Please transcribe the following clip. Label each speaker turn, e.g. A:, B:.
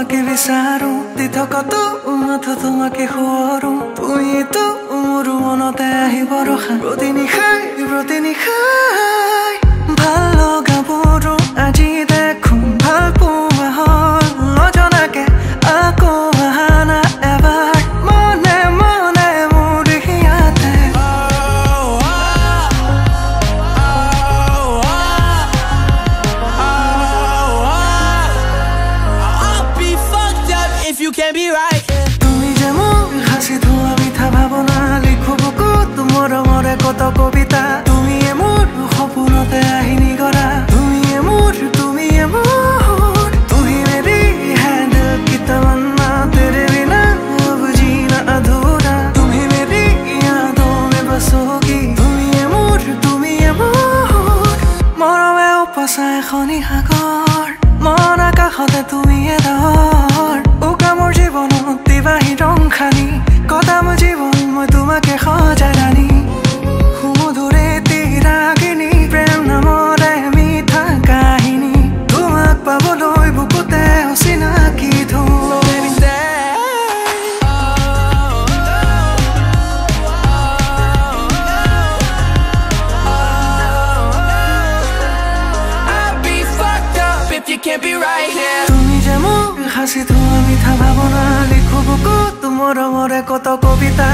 A: তোমাকে বিচাৰো দি থকা তো মাথো তোমাকে শুৱৰো তুমি তো মোৰ মনতে আহিব ৰখা প্ৰতিনিশাই ভাল লগাবোৰো আজি দেখোন ভাল পোৱা হ'ল নজনাকে আকৌ আহানা এবাৰ মনে মনে মোৰ হিয়াতে
B: I'll be fucked up if you can't be right.
A: তুমি যে মোৰ হাসি ধোৱা মিঠা ভাৱনা লিখো বুকুত মৰমৰে কত কবিতা তুমিয়ে মোৰ সপোনতে আহিনি গৰা তুমিয়ে মোৰ তুমি মেৰি है दिल की तमन्ना तेरे बिना अब जीना अधूरा तुम्ही मेरी यादों में बसोगी তুমিয়ে মোৰ মৰমে উপচা এখনি সাগৰ মন আকাশতে তুমিয়ে ধৰ উকা মোৰ জীৱনত দিবাহি ৰং খানি কটাম জীৱন মই তোমাকে সজাই ৰাণী সুমধুৰে তিৰাগিনী প্ৰেম নামৰে মিঠা কাহিনী তোমাক পাবলৈ বুকুতে অচিনাকি ধুম
B: You can't be right here.
A: তুমি যে মোৰ হাসি ধোৱা মিঠা ভাৱনা লিখো বুকুত মৰমৰে কত কবিতা